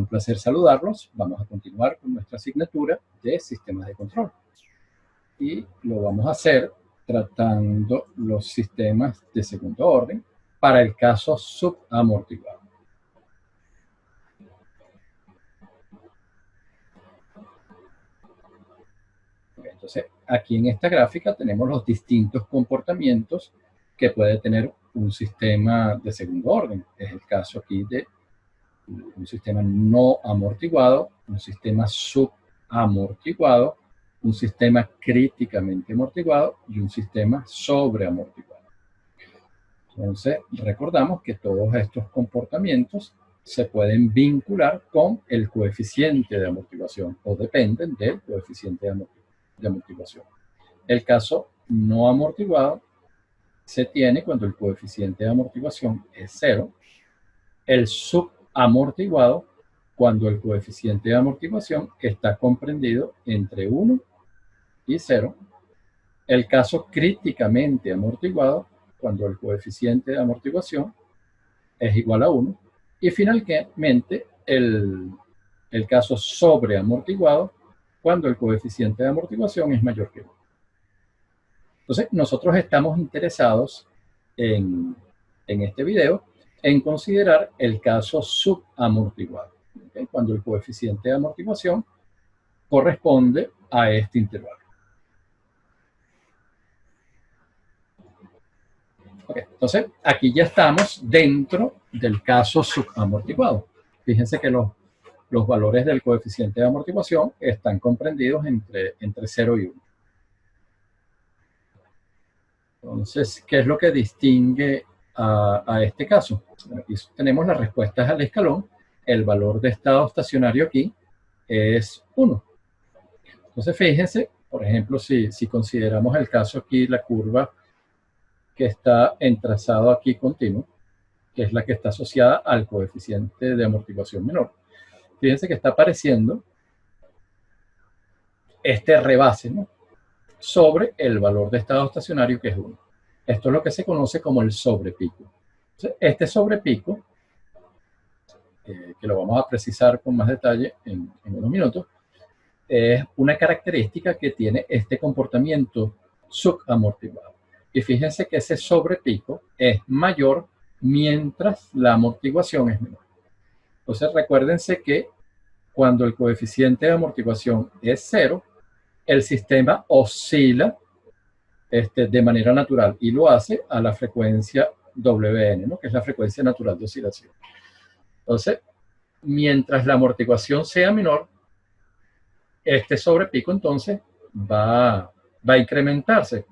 un placer saludarlos. Vamos a continuar con nuestra asignatura de sistemas de control. Y lo vamos a hacer tratando los sistemas de segundo orden para el caso subamortiguado. Entonces, aquí en esta gráfica tenemos los distintos comportamientos que puede tener un sistema de segundo orden. Es el caso aquí de un sistema no amortiguado, un sistema subamortiguado, un sistema críticamente amortiguado y un sistema sobreamortiguado. Entonces, recordamos que todos estos comportamientos se pueden vincular con el coeficiente de amortiguación o dependen del coeficiente de amortiguación. El caso no amortiguado se tiene cuando el coeficiente de amortiguación es 0. El subamortiguado cuando el coeficiente de amortiguación está comprendido entre 1 y 0. El caso críticamente amortiguado cuando el coeficiente de amortiguación es igual a 1. Y finalmente el caso sobreamortiguado cuando el coeficiente de amortiguación es mayor que 1. Entonces, nosotros estamos interesados en este video en considerar el caso subamortiguado, ¿okay? Cuando el coeficiente de amortiguación corresponde a este intervalo. Okay, entonces, aquí ya estamos dentro del caso subamortiguado. Fíjense que los valores del coeficiente de amortiguación están comprendidos entre 0 y 1. Entonces, ¿qué es lo que distingue a este caso? Aquí tenemos las respuestas al escalón. El valor de estado estacionario aquí es 1. Entonces, fíjense, por ejemplo, si consideramos el caso aquí, la curva que está en trazado aquí continuo, que es la que está asociada al coeficiente de amortiguación menor. Fíjense que está apareciendo este rebase, ¿no?, sobre el valor de estado estacionario, que es 1. Esto es lo que se conoce como el sobrepico. Entonces, este sobrepico, que lo vamos a precisar con más detalle en unos minutos, es una característica que tiene este comportamiento subamortiguado. Y fíjense que ese sobrepico es mayor mientras la amortiguación es menor. Entonces, recuérdense que cuando el coeficiente de amortiguación es 0, el sistema oscila de manera natural y lo hace a la frecuencia WN, ¿no?, que es la frecuencia natural de oscilación. Entonces, mientras la amortiguación sea menor, este sobrepico entonces va a incrementarse.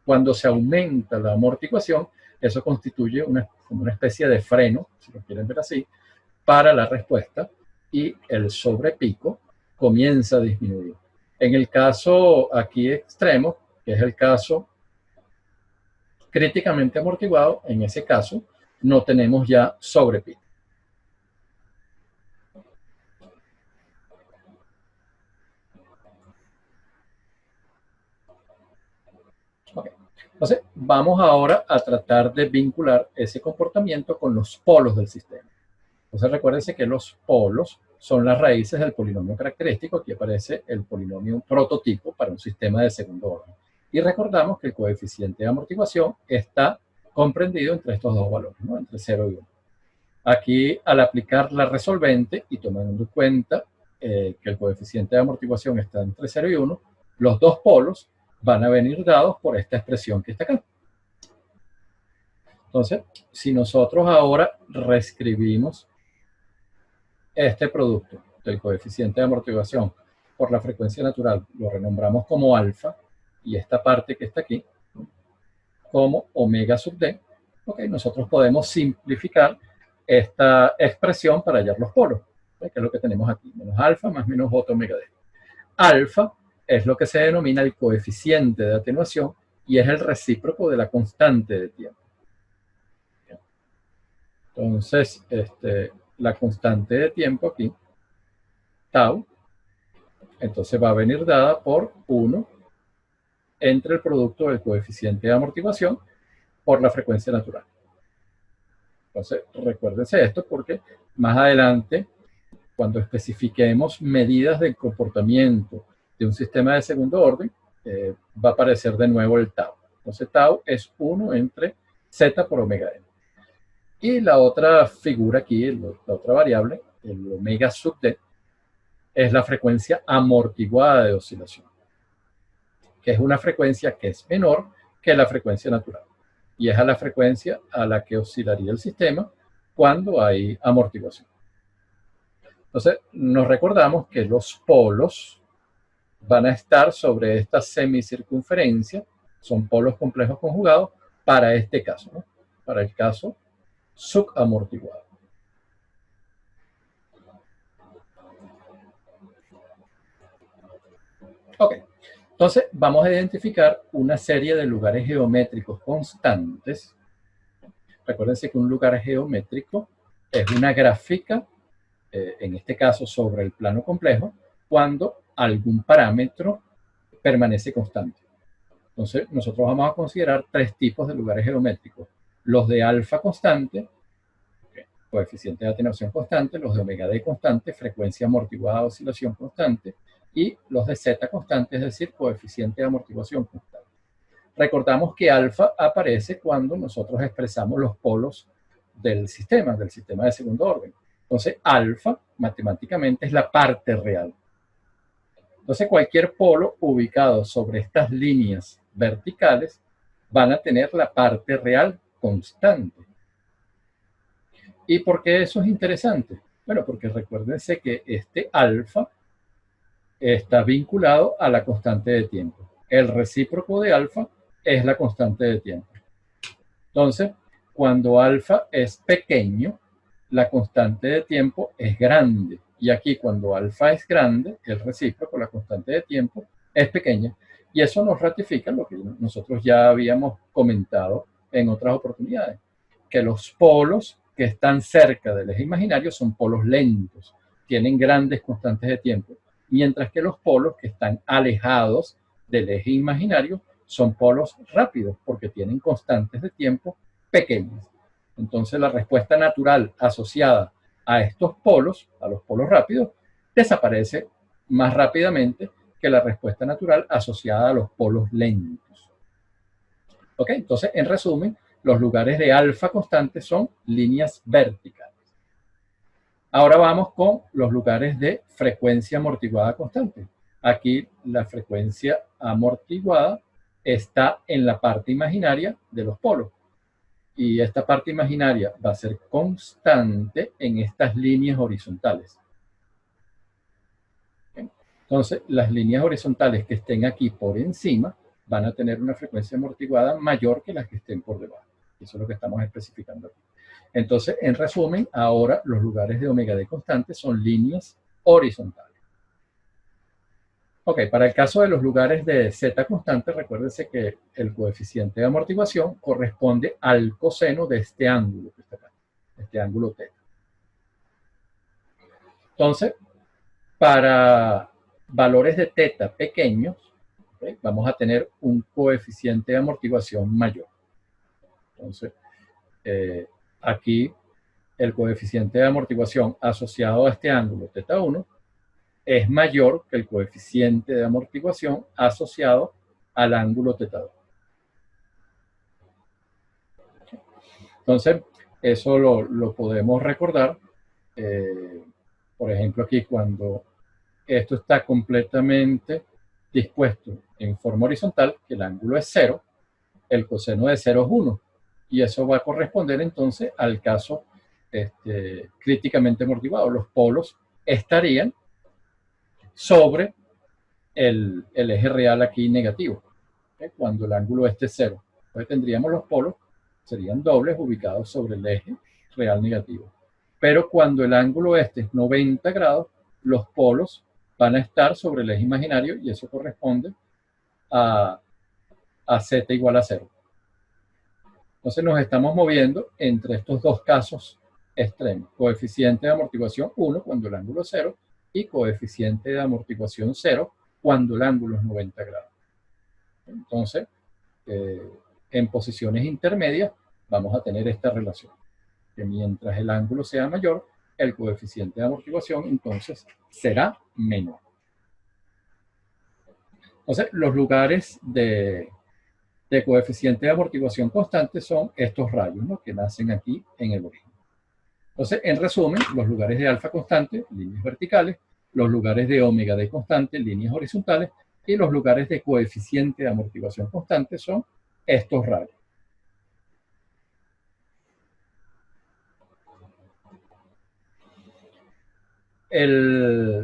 Cuando se aumenta la amortiguación, eso constituye como una especie de freno, si lo quieren ver así, para la respuesta, y el sobrepico comienza a disminuir. En el caso aquí extremo, que es el caso críticamente amortiguado, en ese caso no tenemos ya sobrepico. Okay. Entonces, vamos ahora a tratar de vincular ese comportamiento con los polos del sistema. Entonces, recuérdense que los polos son las raíces del polinomio característico. Aquí aparece el polinomio prototipo para un sistema de segundo orden. Y recordamos que el coeficiente de amortiguación está comprendido entre estos dos valores, ¿no?, entre 0 y 1. Aquí, al aplicar la resolvente y tomando en cuenta que el coeficiente de amortiguación está entre 0 y 1, los dos polos van a venir dados por esta expresión que está acá. Entonces, si nosotros ahora reescribimos este producto del coeficiente de amortiguación por la frecuencia natural, lo renombramos como alfa, y esta parte que está aquí como omega sub d, okay, nosotros podemos simplificar esta expresión para hallar los polos, ¿okay?, que es lo que tenemos aquí, menos alfa más menos j omega d. Alfa es lo que se denomina el coeficiente de atenuación y es el recíproco de la constante de tiempo. Entonces, la constante de tiempo aquí, tau, entonces va a venir dada por 1 entre el producto del coeficiente de amortiguación por la frecuencia natural. Entonces, recuérdense esto porque más adelante cuando especifiquemos medidas del comportamiento de un sistema de segundo orden, va a aparecer de nuevo el tau. Entonces tau es 1 entre z por omega n. Y la otra figura aquí, la otra variable, el omega sub d, es la frecuencia amortiguada de oscilación, que es una frecuencia que es menor que la frecuencia natural. Y es a la frecuencia a la que oscilaría el sistema cuando hay amortiguación. Entonces, nos recordamos que los polos van a estar sobre esta semicircunferencia, son polos complejos conjugados para este caso, ¿no? Para el caso subamortiguado. Ok, entonces vamos a identificar una serie de lugares geométricos constantes. Recuérdense que un lugar geométrico es una gráfica, en este caso sobre el plano complejo, cuando algún parámetro permanece constante. Entonces, nosotros vamos a considerar tres tipos de lugares geométricos. Los de alfa constante, coeficiente de atenuación constante, los de omega d constante, frecuencia amortiguada de oscilación constante, y los de z constante, es decir, coeficiente de amortiguación constante. Recordamos que alfa aparece cuando nosotros expresamos los polos del sistema de segundo orden. Entonces, alfa matemáticamente es la parte real. Entonces, cualquier polo ubicado sobre estas líneas verticales van a tener la parte real constante. ¿Y por qué eso es interesante? Bueno, porque recuérdense que este alfa está vinculado a la constante de tiempo. El recíproco de alfa es la constante de tiempo. Entonces, cuando alfa es pequeño, la constante de tiempo es grande. Y aquí, cuando alfa es grande, el recíproco, la constante de tiempo, es pequeña. Y eso nos ratifica lo que nosotros ya habíamos comentado en otras oportunidades, que los polos que están cerca del eje imaginario son polos lentos, tienen grandes constantes de tiempo, mientras que los polos que están alejados del eje imaginario son polos rápidos porque tienen constantes de tiempo pequeñas. Entonces la respuesta natural asociada a estos polos, a los polos rápidos, desaparece más rápidamente que la respuesta natural asociada a los polos lentos. ¿Ok? Entonces, en resumen, los lugares de alfa constante son líneas verticales. Ahora vamos con los lugares de frecuencia amortiguada constante. Aquí la frecuencia amortiguada está en la parte imaginaria de los polos. Y esta parte imaginaria va a ser constante en estas líneas horizontales. Entonces, las líneas horizontales que estén aquí por encima van a tener una frecuencia amortiguada mayor que las que estén por debajo. Eso es lo que estamos especificando aquí. Entonces, en resumen, ahora los lugares de omega d constante son líneas horizontales. Ok, para el caso de los lugares de z constante, recuérdense que el coeficiente de amortiguación corresponde al coseno de este ángulo que está acá, este ángulo θ. Entonces, para valores de θ pequeños, ¿okay?, vamos a tener un coeficiente de amortiguación mayor. Entonces, aquí el coeficiente de amortiguación asociado a este ángulo θ1 es mayor que el coeficiente de amortiguación asociado al ángulo θ2. Entonces, eso lo podemos recordar. Por ejemplo, aquí cuando esto está completamente dispuesto en forma horizontal, que el ángulo es 0, el coseno de 0 es 1. Y eso va a corresponder entonces al caso críticamente amortiguado. Los polos estarían sobre el eje real aquí negativo, ¿okay?, cuando el ángulo es 0. Entonces tendríamos los polos, serían dobles ubicados sobre el eje real negativo. Pero cuando el ángulo es 90 grados, los polos van a estar sobre el eje imaginario y eso corresponde a z igual a 0. Entonces nos estamos moviendo entre estos dos casos extremos. Coeficiente de amortiguación 1 cuando el ángulo es 0 y coeficiente de amortiguación 0 cuando el ángulo es 90 grados. Entonces, en posiciones intermedias vamos a tener esta relación, que mientras el ángulo sea mayor, el coeficiente de amortiguación entonces será menor. Entonces, los lugares de coeficiente de amortiguación constante son estos rayos, ¿no?, que nacen aquí en el origen. Entonces, en resumen, los lugares de alfa constante, líneas verticales, los lugares de omega d constante, líneas horizontales, y los lugares de coeficiente de amortiguación constante son estos rayos.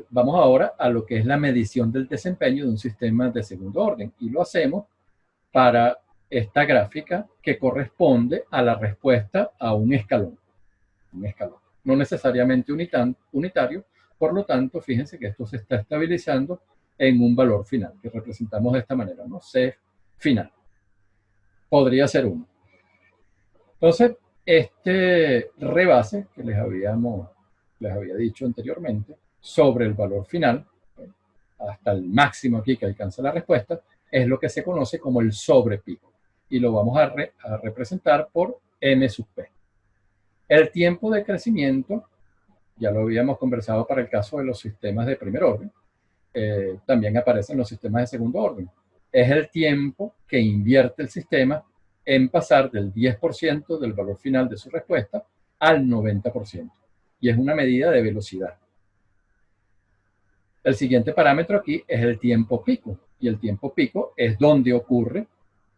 Vamos ahora a lo que es la medición del desempeño de un sistema de segundo orden, y lo hacemos para esta gráfica que corresponde a la respuesta a un escalón. No necesariamente unitario, por lo tanto, fíjense que esto se está estabilizando en un valor final, que representamos de esta manera, ¿no? C final. Podría ser 1. Entonces, este rebase que les había dicho anteriormente sobre el valor final, hasta el máximo aquí que alcanza la respuesta, es lo que se conoce como el sobrepico. Y lo vamos a representar por m sub p. El tiempo de crecimiento, ya lo habíamos conversado para el caso de los sistemas de primer orden, también aparece en los sistemas de segundo orden. Es el tiempo que invierte el sistema en pasar del 10% del valor final de su respuesta al 90%. Y es una medida de velocidad. El siguiente parámetro aquí es el tiempo pico. Y el tiempo pico es donde ocurre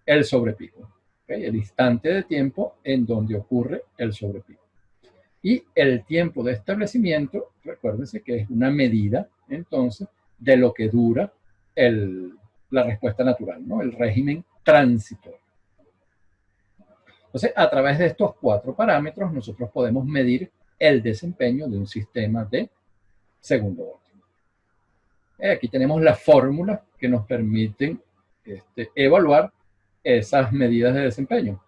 el sobrepico. ¿Okay? El instante de tiempo en donde ocurre el sobrepico. Y el tiempo de establecimiento, recuérdense que es una medida, entonces, de lo que dura la respuesta natural, ¿no? El régimen transitorio. Entonces, a través de estos 4 parámetros, nosotros podemos medir el desempeño de un sistema de segundo orden. Aquí tenemos las fórmulas que nos permiten evaluar esas medidas de desempeño.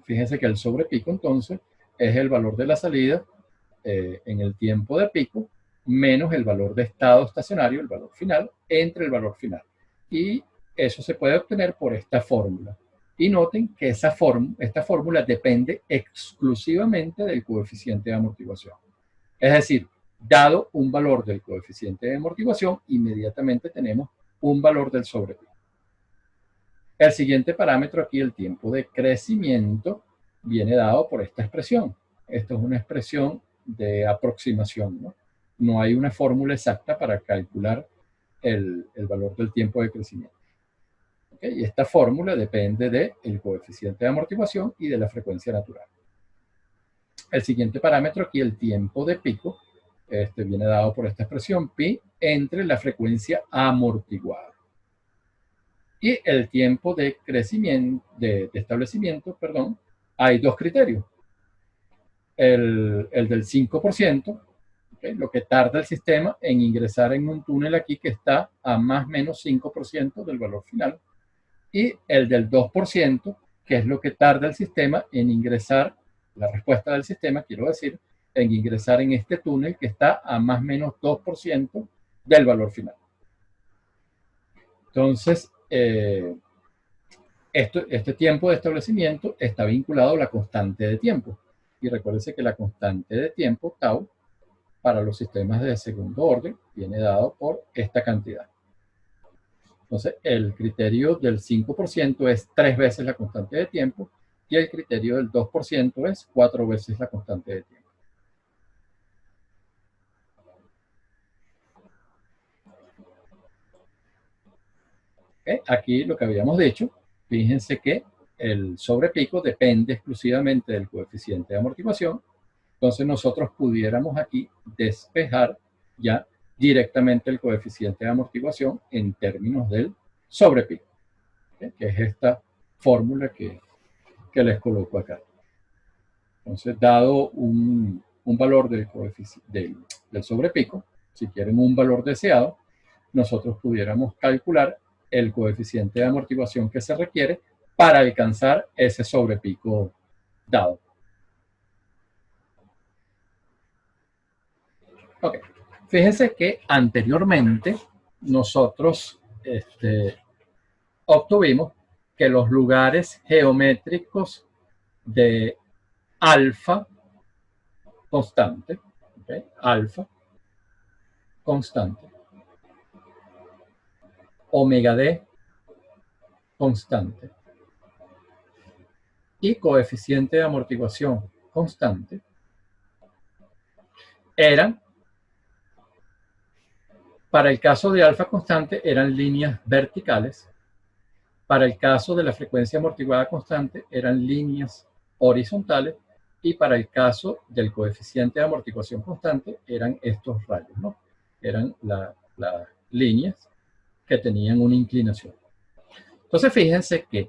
Fíjense que el sobrepico, entonces, es el valor de la salida en el tiempo de pico menos el valor de estado estacionario, el valor final, entre el valor final. Y eso se puede obtener por esta fórmula. Y noten que esta fórmula depende exclusivamente del coeficiente de amortiguación. Es decir, dado un valor del coeficiente de amortiguación, inmediatamente tenemos un valor del sobrepico. El siguiente parámetro aquí, el tiempo de crecimiento, viene dado por esta expresión. Esto es una expresión de aproximación, ¿no? No hay una fórmula exacta para calcular el valor del tiempo de crecimiento. ¿Okay? Y esta fórmula depende del coeficiente de amortiguación y de la frecuencia natural. El siguiente parámetro aquí, el tiempo de pico, viene dado por esta expresión pi entre la frecuencia amortiguada. Y el tiempo de crecimiento, de establecimiento, perdón, hay 2 criterios. El del 5%, ¿okay? Lo que tarda el sistema en ingresar en un túnel aquí que está a más o menos 5% del valor final. Y el del 2%, que es lo que tarda el sistema en ingresar, la respuesta del sistema, quiero decir, en ingresar en este túnel que está a más o menos 2% del valor final. Entonces, este tiempo de establecimiento está vinculado a la constante de tiempo. Y recuérdense que la constante de tiempo, tau, para los sistemas de segundo orden, viene dado por esta cantidad. Entonces, el criterio del 5% es 3 veces la constante de tiempo y el criterio del 2% es 4 veces la constante de tiempo. ¿Okay? Aquí lo que habíamos dicho, fíjense que el sobrepico depende exclusivamente del coeficiente de amortiguación. Entonces nosotros pudiéramos aquí despejar ya directamente el coeficiente de amortiguación en términos del sobrepico, ¿okay? Que es esta fórmula que les coloco acá. Entonces, dado un valor del sobrepico, si quieren un valor deseado, nosotros pudiéramos calcular el coeficiente de amortiguación que se requiere para alcanzar ese sobrepico dado. Ok, fíjense que anteriormente nosotros obtuvimos que los lugares geométricos de alfa constante, ¿okay? Alfa constante, omega D constante y coeficiente de amortiguación constante eran, para el caso de alfa constante, eran líneas verticales. Para el caso de la frecuencia amortiguada constante, eran líneas horizontales. Y para el caso del coeficiente de amortiguación constante, eran estos rayos, ¿no? Eran las líneas que tenían una inclinación. Entonces, fíjense que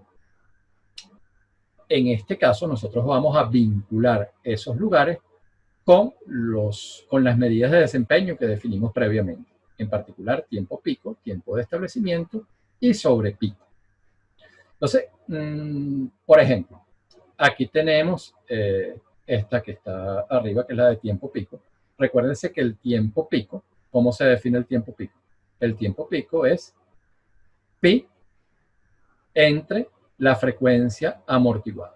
en este caso nosotros vamos a vincular esos lugares con las medidas de desempeño que definimos previamente. En particular, tiempo pico, tiempo de establecimiento y sobre pico. Entonces, por ejemplo, aquí tenemos esta que está arriba, que es la de tiempo pico. Recuérdense que el tiempo pico, ¿cómo se define el tiempo pico? El tiempo pico es pi entre la frecuencia amortiguada.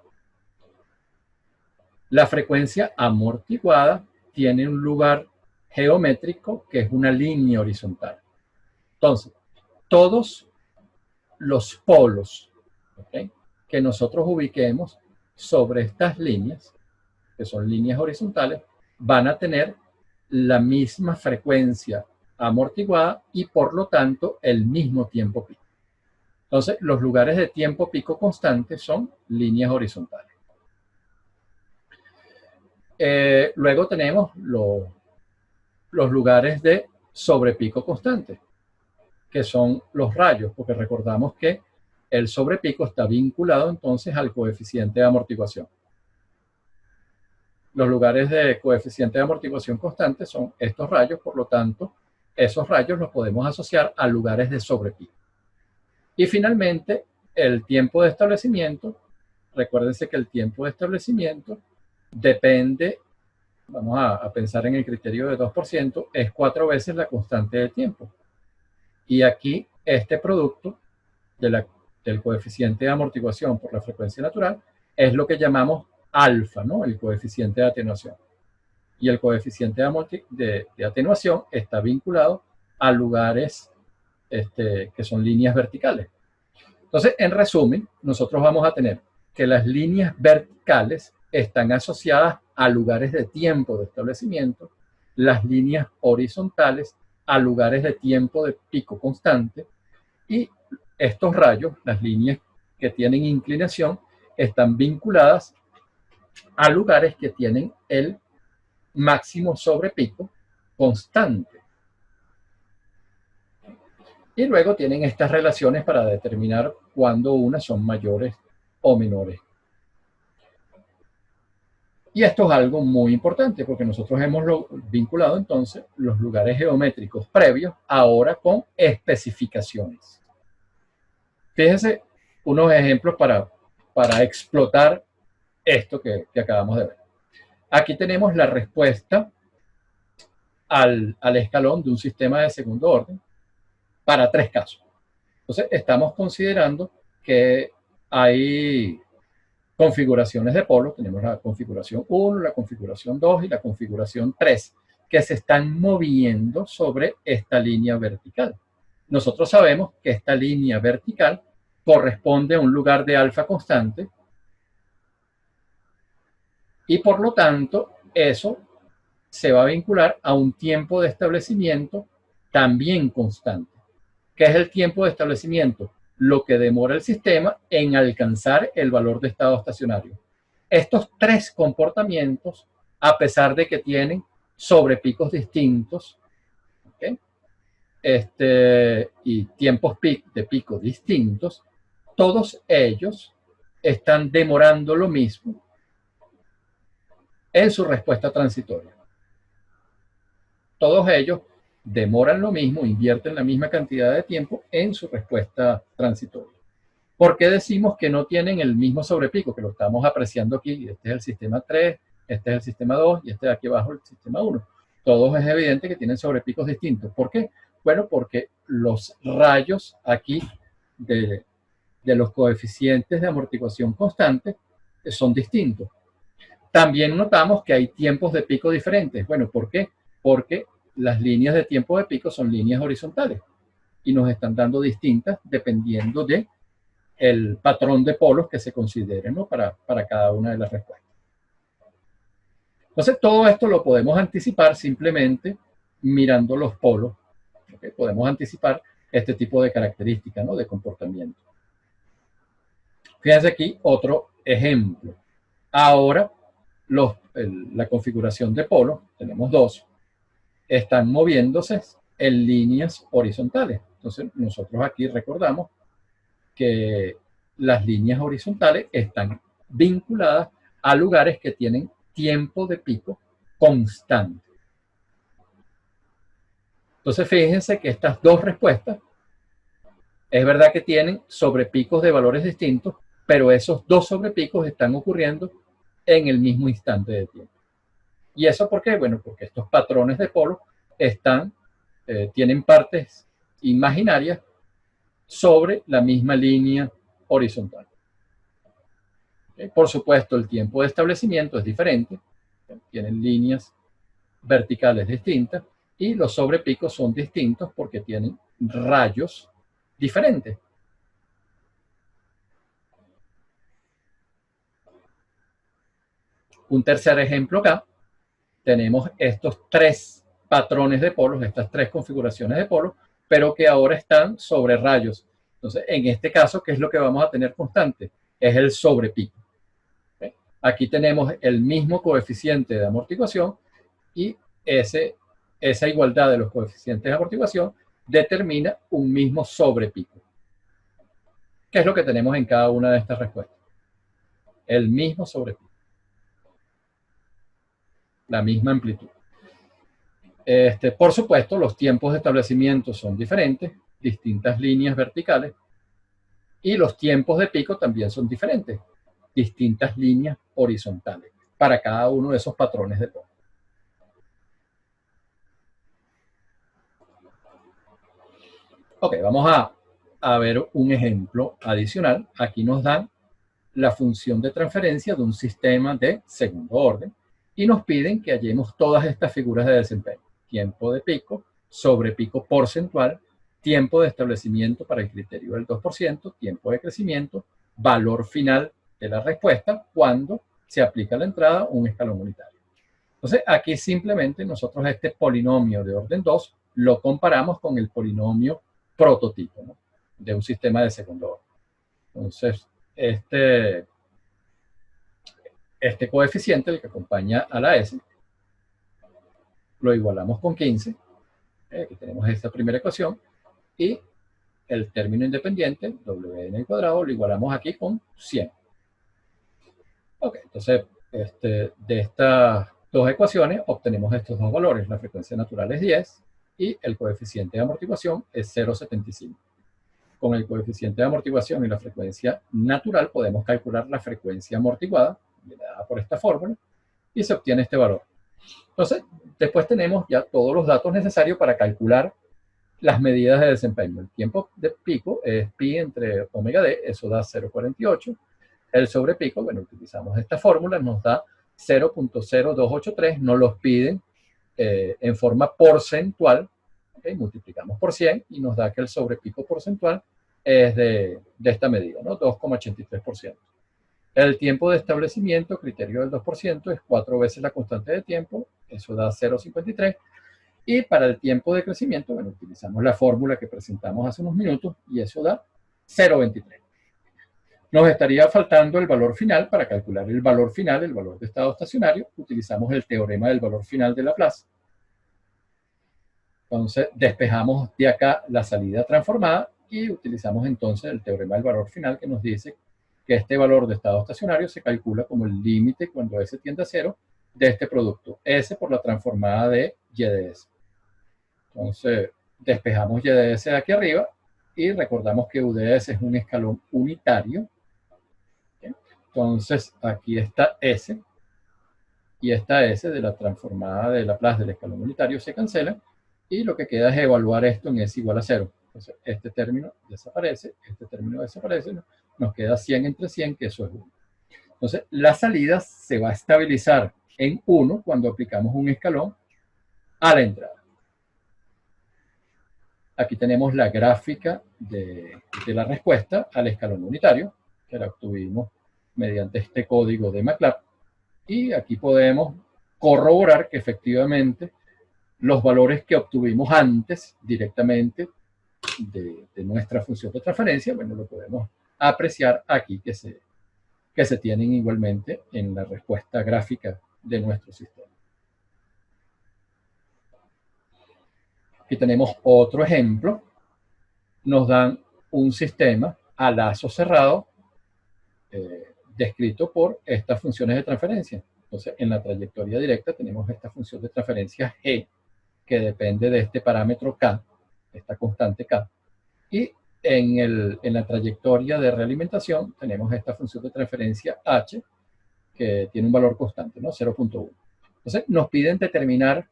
La frecuencia amortiguada tiene un lugar geométrico que es una línea horizontal. Entonces, todos los polos, ¿okay?, que nosotros ubiquemos sobre estas líneas, que son líneas horizontales, van a tener la misma frecuencia amortiguada y por lo tanto el mismo tiempo pico. Entonces, los lugares de tiempo pico constante son líneas horizontales. Luego tenemos los lugares de sobrepico constante, que son los rayos, porque recordamos que el sobrepico está vinculado entonces al coeficiente de amortiguación. Los lugares de coeficiente de amortiguación constante son estos rayos, por lo tanto, esos rayos los podemos asociar a lugares de sobrepico. Y finalmente, el tiempo de establecimiento. Recuérdense que el tiempo de establecimiento depende, vamos a pensar en el criterio de 2%, es 4 veces la constante de tiempo. Y aquí este producto del coeficiente de amortiguación por la frecuencia natural es lo que llamamos alfa, ¿no? El coeficiente de atenuación. Y el coeficiente de atenuación está vinculado a lugares que son líneas verticales. Entonces, en resumen, nosotros vamos a tener que las líneas verticales están asociadas a lugares de tiempo de establecimiento, las líneas horizontales a lugares de tiempo de pico constante, y estos rayos, las líneas que tienen inclinación, están vinculadas a lugares que tienen el máximo sobre pico constante. Y luego tienen estas relaciones para determinar cuándo unas son mayores o menores. Y esto es algo muy importante porque nosotros hemos vinculado entonces los lugares geométricos previos ahora con especificaciones. Fíjense unos ejemplos para explotar esto que acabamos de ver. Aquí tenemos la respuesta al escalón de un sistema de segundo orden para 3 casos. Entonces, estamos considerando que hay configuraciones de polo. Tenemos la configuración 1, la configuración 2 y la configuración 3, que se están moviendo sobre esta línea vertical. Nosotros sabemos que esta línea vertical corresponde a un lugar de alfa constante y por lo tanto eso se va a vincular a un tiempo de establecimiento también constante. ¿Qué es el tiempo de establecimiento? Lo que demora el sistema en alcanzar el valor de estado estacionario. Estos 3 comportamientos, a pesar de que tienen sobrepicos distintos, ¿okay?, y tiempos de pico distintos, todos ellos están demorando lo mismo en su respuesta transitoria. Todos ellos demoran lo mismo, invierten la misma cantidad de tiempo en su respuesta transitoria. ¿Por qué decimos que no tienen el mismo sobrepico? Que lo estamos apreciando aquí. Este es el sistema 3, este es el sistema 2 y este de aquí abajo el sistema 1. Todos es evidente que tienen sobrepicos distintos. ¿Por qué? Bueno, porque los rayos aquí de los coeficientes de amortiguación constante son distintos. También notamos que hay tiempos de pico diferentes. Bueno, ¿por qué? Porque las líneas de tiempo de pico son líneas horizontales y nos están dando distintas dependiendo de el patrón de polos que se considere, ¿no? para cada una de las respuestas. Entonces, todo esto lo podemos anticipar simplemente mirando los polos. ¿Okay? Podemos anticipar este tipo de características, ¿no? De comportamiento. Fíjense aquí otro ejemplo. Ahora, la configuración de polos, tenemos dos, están moviéndose en líneas horizontales. Entonces, nosotros aquí recordamos que las líneas horizontales están vinculadas a lugares que tienen tiempo de pico constante. Entonces, fíjense que estas dos respuestas, es verdad que tienen sobrepicos de valores distintos, pero esos dos sobrepicos están ocurriendo en el mismo instante de tiempo. ¿Y eso por qué? Bueno, porque estos patrones de polo tienen partes imaginarias sobre la misma línea horizontal. ¿Okay? Por supuesto, el tiempo de establecimiento es diferente, tienen líneas verticales distintas y los sobrepicos son distintos porque tienen rayos diferentes. Un tercer ejemplo acá, tenemos estos tres patrones de polos, estas tres configuraciones de polos, pero que ahora están sobre rayos. Entonces, en este caso, ¿qué es lo que vamos a tener constante? Es el sobrepico. ¿Okay? Aquí tenemos el mismo coeficiente de amortiguación y esa igualdad de los coeficientes de amortiguación determina un mismo sobrepico. ¿Qué es lo que tenemos en cada una de estas respuestas? El mismo sobrepico. La misma amplitud. Por supuesto, los tiempos de establecimiento son diferentes, distintas líneas verticales, y los tiempos de pico también son diferentes, distintas líneas horizontales, para cada uno de esos patrones de polo. Ok, vamos a ver un ejemplo adicional. Aquí nos dan la función de transferencia de un sistema de segundo orden y nos piden que hallemos todas estas figuras de desempeño. Tiempo de pico, sobrepico porcentual, tiempo de establecimiento para el criterio del 2%, tiempo de crecimiento, valor final de la respuesta cuando se aplica a la entrada un escalón unitario. Entonces, aquí simplemente nosotros este polinomio de orden 2 lo comparamos con el polinomio prototipo, ¿no? De un sistema de segundo orden. Entonces, este coeficiente, el que acompaña a la S, lo igualamos con 15. Aquí tenemos esta primera ecuación. Y el término independiente, Wn al cuadrado, lo igualamos aquí con 100. Ok, entonces, de estas dos ecuaciones obtenemos estos dos valores. La frecuencia natural es 10 y el coeficiente de amortiguación es 0,75. Con el coeficiente de amortiguación y la frecuencia natural podemos calcular la frecuencia amortiguada, dada por esta fórmula, y se obtiene este valor. Entonces, después tenemos ya todos los datos necesarios para calcular las medidas de desempeño. El tiempo de pico es pi entre omega d, eso da 0,48. El sobrepico, bueno, utilizamos esta fórmula, nos da 0,0283, nos los piden en forma porcentual, ¿okay? Multiplicamos por 100 y nos da que el sobrepico porcentual es de esta medida, ¿no? 2,83%. El tiempo de establecimiento, criterio del 2%, es 4 veces la constante de tiempo, eso da 0,53. Y para el tiempo de crecimiento, bueno, utilizamos la fórmula que presentamos hace unos minutos y eso da 0,23. Nos estaría faltando el valor final. Para calcular el valor final, el valor de estado estacionario, utilizamos el teorema del valor final de Laplace. Entonces, despejamos de acá la salida transformada y utilizamos entonces el teorema del valor final que nos dice que este valor de estado estacionario se calcula como el límite cuando S tiende a 0 de este producto, S por la transformada de Y de S. Entonces, despejamos Y de S de aquí arriba y recordamos que U de S es un escalón unitario. ¿Okay? Entonces, aquí está S y esta S de la transformada de Laplace del escalón unitario se cancela y lo que queda es evaluar esto en S igual a 0. Entonces, este término desaparece, este término desaparece, ¿no? Nos queda 100 entre 100, que eso es 1. Entonces, la salida se va a estabilizar en 1 cuando aplicamos un escalón a la entrada. Aquí tenemos la gráfica de la respuesta al escalón unitario, que la obtuvimos mediante este código de MATLAB. Y aquí podemos corroborar que efectivamente los valores que obtuvimos antes directamente de nuestra función de transferencia, bueno, lo podemos apreciar aquí que se tienen igualmente en la respuesta gráfica de nuestro sistema. Aquí tenemos otro ejemplo. Nos dan un sistema a lazo cerrado descrito por estas funciones de transferencia. Entonces, en la trayectoria directa tenemos esta función de transferencia G, que depende de este parámetro K, esta constante K. Y en la trayectoria de realimentación tenemos esta función de transferencia H, que tiene un valor constante, ¿no? 0.1. Entonces, nos piden determinar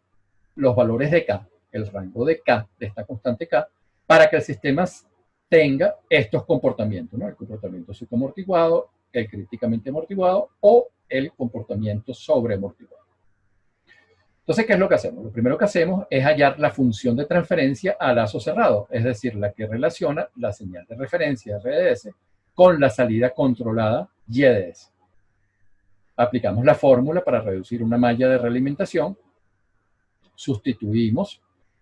los valores de K, el rango de K, de esta constante K, para que el sistema tenga estos comportamientos, ¿no? El comportamiento subamortiguado, el críticamente amortiguado o el comportamiento sobreamortiguado. Entonces, ¿qué es lo que hacemos? Lo primero que hacemos es hallar la función de transferencia a lazo cerrado, es decir, la que relaciona la señal de referencia RDS con la salida controlada YDS. Aplicamos la fórmula para reducir una malla de realimentación, sustituimos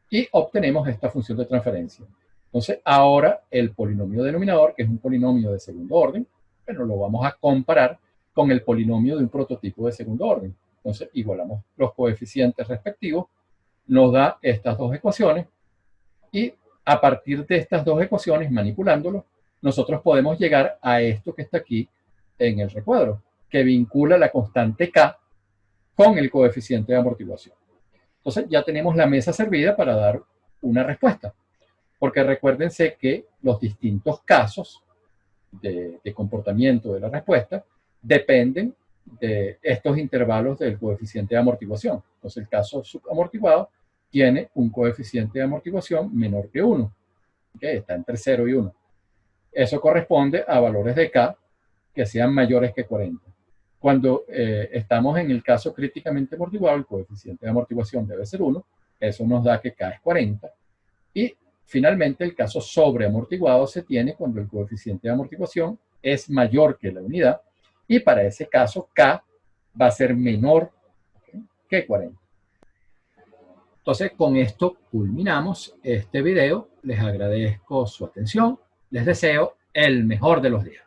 y obtenemos esta función de transferencia. Entonces, ahora el polinomio denominador, que es un polinomio de segundo orden, bueno, lo vamos a comparar con el polinomio de un prototipo de segundo orden. Entonces, igualamos los coeficientes respectivos, nos da estas dos ecuaciones y a partir de estas dos ecuaciones, manipulándolo, nosotros podemos llegar a esto que está aquí en el recuadro, que vincula la constante K con el coeficiente de amortiguación. Entonces ya tenemos la mesa servida para dar una respuesta. Porque recuérdense que los distintos casos de comportamiento de la respuesta dependen de estos intervalos del coeficiente de amortiguación. Entonces el caso subamortiguado tiene un coeficiente de amortiguación menor que 1. ¿Okay? Está entre 0 y 1. Eso corresponde a valores de K que sean mayores que 40. Cuando estamos en el caso críticamente amortiguado, el coeficiente de amortiguación debe ser 1. Eso nos da que K es 40. Y finalmente el caso sobreamortiguado se tiene cuando el coeficiente de amortiguación es mayor que la unidad. Y para ese caso K va a ser menor que 40. Entonces, con esto culminamos este video. Les agradezco su atención. Les deseo el mejor de los días.